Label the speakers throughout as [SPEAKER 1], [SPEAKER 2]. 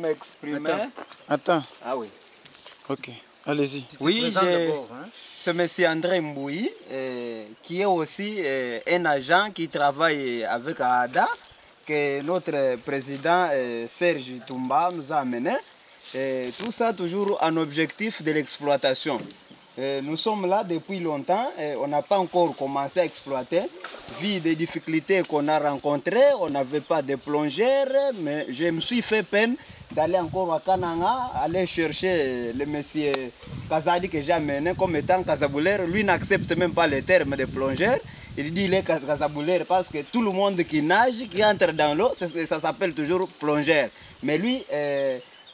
[SPEAKER 1] m'exprimer.
[SPEAKER 2] Attends.
[SPEAKER 1] Ah oui.
[SPEAKER 2] Ok, allez-y.
[SPEAKER 1] Oui, c'est M. André Mbouyi, qui est aussi un agent qui travaille avec AADA, que notre président Serge Toumba nous a amené. Tout ça toujours en objectif de l'exploitation. Nous sommes là depuis longtemps et on n'a pas encore commencé à exploiter. Vu des difficultés qu'on a rencontrées, on n'avait pas de plongeurs, mais je me suis fait peine d'aller encore à Kananga, aller chercher le monsieur Kazadi que j'ai amené comme étant Kazaboulère. Lui n'accepte même pas le terme de plongeur. Il dit qu'il est Kazaboulère parce que tout le monde qui nage, qui entre dans l'eau, ça s'appelle toujours plongeur. Mais lui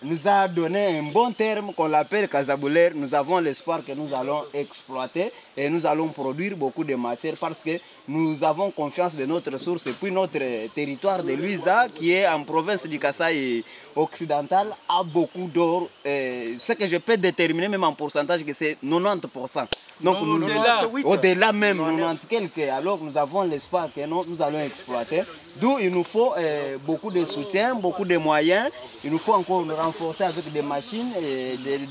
[SPEAKER 1] nous a donné un bon terme qu'on l'appelle Kazaboulère. Nous avons l'espoir que nous allons exploiter et nous allons produire beaucoup de matières parce que nous avons confiance de notre source et puis notre territoire de Luiza qui est en province du Kasaï occidental a beaucoup d'or. Ce que je peux déterminer même en pourcentage que c'est 90%. Donc au-delà même 90 quelques. Alors nous avons l'espoir que nous allons exploiter. D'où il nous faut beaucoup de soutien, beaucoup de moyens. Il nous faut encore nous renforcer avec des machines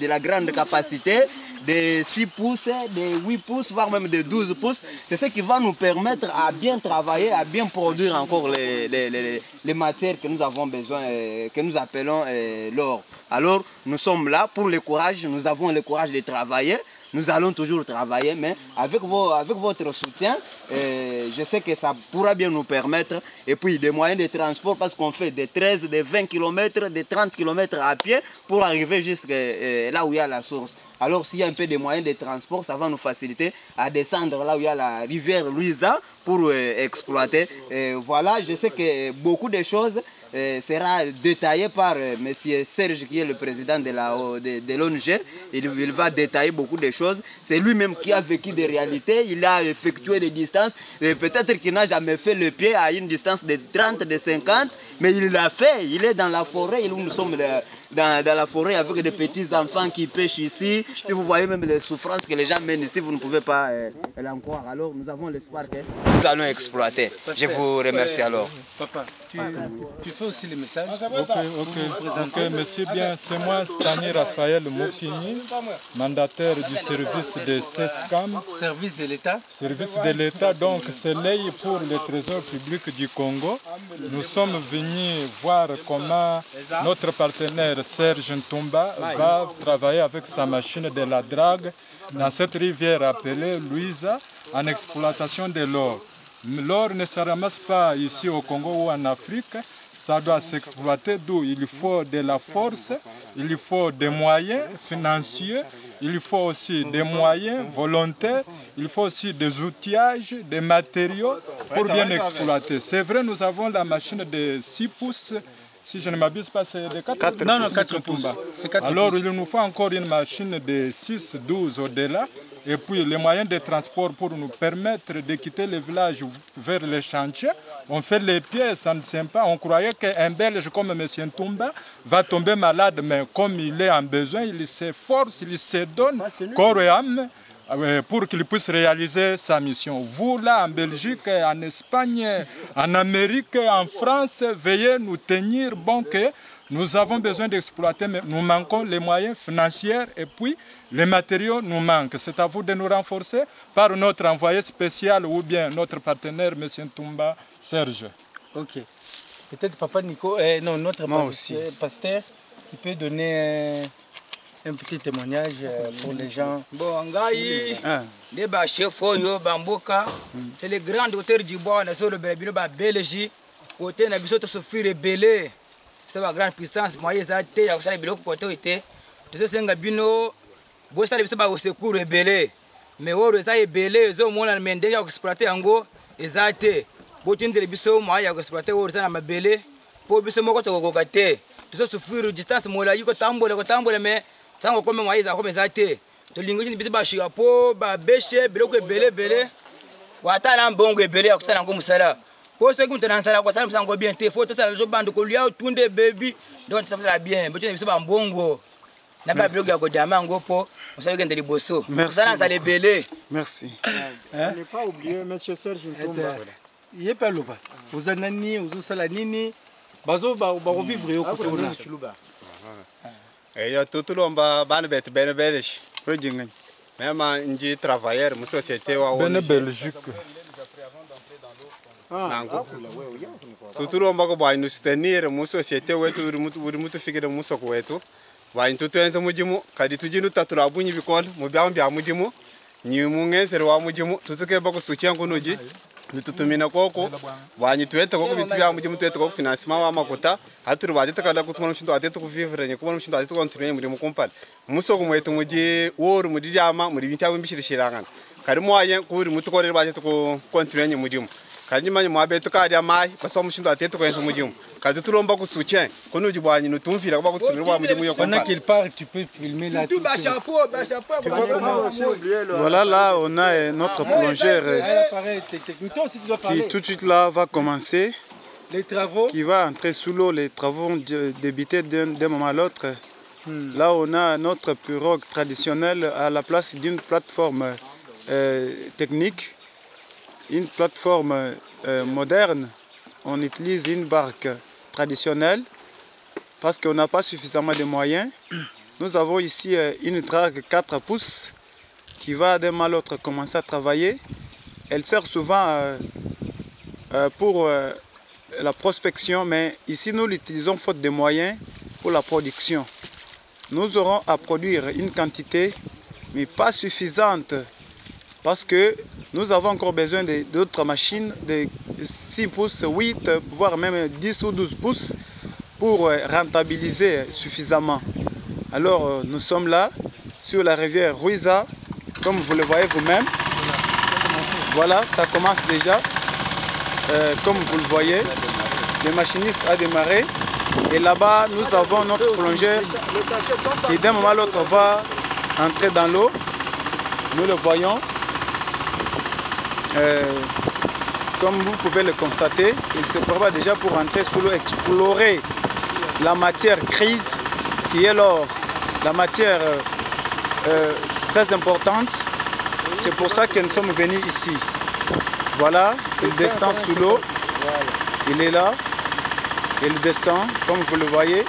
[SPEAKER 1] de la grande capacité, de 6 pouces, de 8 pouces, voire même de 12 pouces. C'est ce qui va nous permettre à bien travailler, à bien produire encore les matières que nous avons besoin, que nous appelons l'or. Alors nous sommes là pour le courage, nous avons le courage de travailler. Nous allons toujours travailler, mais avec votre soutien, je sais que ça pourra bien nous permettre. Et puis des moyens de transport, parce qu'on fait des 13, des 20 km, des 30 km à pied pour arriver jusqu'à là où il y a la source. Alors s'il y a un peu de moyens de transport, ça va nous faciliter à descendre là où il y a la rivière Luiza pour exploiter. Voilà, je sais que beaucoup de choses sera détaillé par M. Serge qui est le président de l'ONG. Il va détailler beaucoup de choses. C'est lui-même qui a vécu des réalités. Il a effectué des distances. Peut-être qu'il n'a jamais fait le pied à une distance de 30, de 50, mais il l'a fait. Il est dans la forêt. Nous sommes dans la forêt avec des petits enfants qui pêchent ici. Si vous voyez même les souffrances que les gens mènent ici, vous ne pouvez pas l'en croire. Alors nous avons l'espoir que nous allons exploiter. Je vous remercie alors.
[SPEAKER 3] Papa, tu fais aussi les messages.
[SPEAKER 2] Ok, merci bien. C'est moi, Stani Raphaël Moukini, mandataire du service de SESCAM.
[SPEAKER 3] Service de l'État.
[SPEAKER 2] Service de l'État, donc c'est l'œil pour le trésor public du Congo. Nous sommes venus voir comment notre partenaire Serge Ntumba va travailler avec sa machine de la drague dans cette rivière appelée Luiza en exploitation de l'or. L'or ne se ramasse pas ici au Congo ou en Afrique, ça doit s'exploiter, d'où il faut de la force, il faut des moyens financiers, il faut aussi des moyens volontaires, il faut aussi des outillages, des matériaux pour bien exploiter. C'est vrai, nous avons la machine de 6 pouces, si je ne m'abuse pas, c'est de 4 pouces. Alors il nous faut encore une machine de 6, 12 au-delà. Et puis les moyens de transport pour nous permettre de quitter le village vers les chantiers. On fait les pieds, ça ne tient pas. On croyait qu'un Belge comme M. Ntumba va tomber malade, mais comme il est en besoin, il s'efforce, il se donne corps et âme pour qu'il puisse réaliser sa mission. Vous là, en Belgique, en Espagne, en Amérique, en France, veuillez nous tenir bon que nous avons besoin d'exploiter, mais nous manquons les moyens financiers et puis les matériaux nous manquent. C'est à vous de nous renforcer par notre envoyé spécial ou bien notre partenaire, M. Ntumba Serge.
[SPEAKER 3] Ok. Peut-être Papa Nico, non, notre pasteur, qui peut donner un petit témoignage pour les gens.
[SPEAKER 4] Bon, Ngaï, les chefs, Bamboka, c'est le grand auteur du bois, on a sur le Bélébino, Belgique, côté n'a besoin de se faire rebeller. C'est la grande puissance, moi, ils ont été, il y a aussi des blocs côté été. De ce que Bino, vous savez, c'est pas au secours rebellé. Mais au reza rebellé, ils ont moins la main déjà exploité en go, ils ont été. Vous tenez les bisous, moi, il y a exploité au reza ma belé, pour bisous, moi, quand on gâté. De ce que distance, moi, là, il y a tambour, mais ça, on comme moi, ils ont comme ils ont été. De l'ingénieur, ils ont été pour bêcher, bloc rebellé, Ouattara bongo rebellé, à côté d'un comme ça. Pour ceux qui ont dans la ça me bien, il faut tout ça, le bande de tout des bébés, donc ça va bien. Mais tu ne sais pas bongo. N'a pas bloqué à côté de Mango pour vous savez qu'il y a des bossos.
[SPEAKER 2] Merci. Merci.
[SPEAKER 5] On n'est pas oublié, M. Serge Ntumba.
[SPEAKER 3] Il n'y a pas le bas. Vous en avez, vous en avez, bazo vivre yo kutuna
[SPEAKER 5] yo tutulomba bana bet bene belge ojinga même nji travailleur mu société wa
[SPEAKER 2] bene Belgique
[SPEAKER 5] tutulomba ko bwa nustenir mu société wetu uri mutu fikire mu soko wetu bwa tutenze mujimu kadi tujinu tatura bunyi bikol mu byambya mujimu ni mu ngensere wa mujimu tutuke bako sucyango noji nitutumina koko banyi tuwete koko bitu bya mujimu tuwete koko financement wa makuta haturi badita kala kutuma mushindo atete ku vivre ne kubona mushindo atete kontinue muri mu kompani musoko mwetu muji woru muri jama muri bintawe mbishirishirangana kari moye kuri mutukorera batete ku kontinue mujimu kandi manye mwabeto kari amayi baso mushindo atete ko enso mujimu kandi turomba ku soutien kono jibwanyi nutumvira kuba kutumira wa mujimu yo
[SPEAKER 3] pendant qu'il parle tu peux filmer là tout
[SPEAKER 6] voilà là on a notre plongeur qui tout de suite là va commencer
[SPEAKER 3] les travaux
[SPEAKER 6] qui va entrer sous l'eau. Les travaux vont débuter d'un moment à l'autre. Là on a notre pirogue traditionnelle à la place d'une plateforme technique, une plateforme moderne. On utilise une barque traditionnelle parce qu'on n'a pas suffisamment de moyens. Nous avons ici une drague 4 pouces qui va d'un moment à l'autre commencer à travailler. Elle sert souvent pour la prospection, mais ici nous l'utilisons faute de moyens pour la production. Nous aurons à produire une quantité, mais pas suffisante, parce que nous avons encore besoin d'autres machines de 6 pouces, 8, voire même 10 ou 12 pouces pour rentabiliser suffisamment. Alors nous sommes là sur la rivière Ruiza, comme vous le voyez vous-même. Voilà, ça commence déjà, comme vous le voyez. Le machiniste a démarré et là-bas nous avons notre plongeur qui d'un moment à l'autre va entrer dans l'eau. Nous le voyons. Comme vous pouvez le constater, il se prépare déjà pour entrer sous l'eau, explorer la matière grise qui est l'or, la matière très importante. C'est pour ça que nous sommes venus ici. Voilà, il descend sous l'eau, il est là, il descend comme vous le voyez,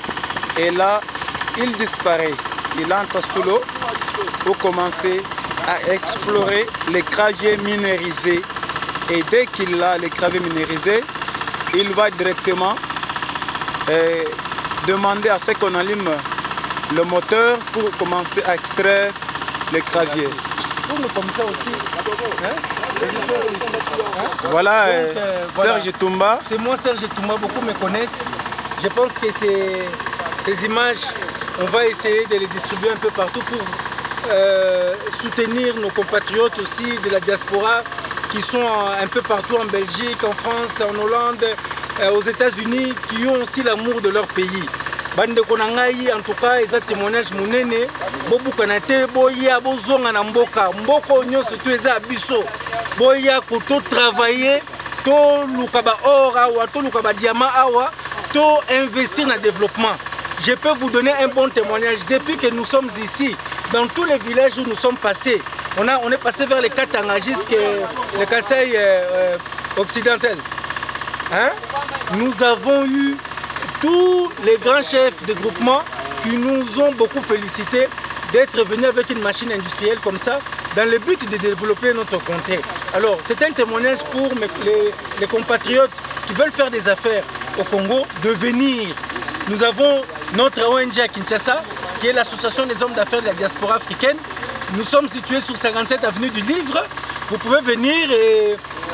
[SPEAKER 6] et là il disparaît, il entre sous l'eau pour commencer à explorer les graviers minéralisés. Et dès qu'il a les graviers minéralisés, il va directement demander à ce qu'on allume le moteur pour commencer à extraire les graviers. Voilà, Serge Toumba.
[SPEAKER 3] C'est moi Serge Toumba, beaucoup me connaissent. Je pense que ces images, on va essayer de les distribuer un peu partout pour soutenir nos compatriotes aussi de la diaspora qui sont un peu partout en Belgique, en France, en Hollande, aux États-Unis, qui ont aussi l'amour de leur pays. Bande konangai en tout cas eza témoignage munene bobukana te boya bozonga na mboka mboko nyonso to eza biso boya ko to travailler to luka ba or awa to luka ba diamant awa to investir dans le développement. Je peux vous donner un bon témoignage depuis que nous sommes ici dans tous les villages où nous sommes passés. On est passé vers les Katanga jusqu'à le Kasaï occidental. Hein? Nous avons eu tous les grands chefs de groupement qui nous ont beaucoup félicité d'être venus avec une machine industrielle comme ça dans le but de développer notre comté. Alors c'est un témoignage pour les compatriotes qui veulent faire des affaires au Congo de venir. Nous avons notre ONG à Kinshasa qui est l'association des hommes d'affaires de la diaspora africaine. Nous sommes situés sur 57 avenue du Livre. Vous pouvez venir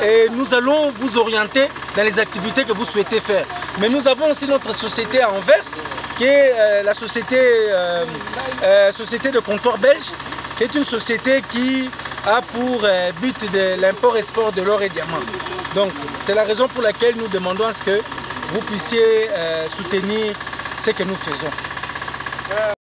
[SPEAKER 3] et nous allons vous orienter dans les activités que vous souhaitez faire. Mais nous avons aussi notre société à Anvers, qui est la société de comptoir belge, qui est une société qui a pour but de l'import-export de l'or et diamant. Donc c'est la raison pour laquelle nous demandons à ce que vous puissiez soutenir ce que nous faisons.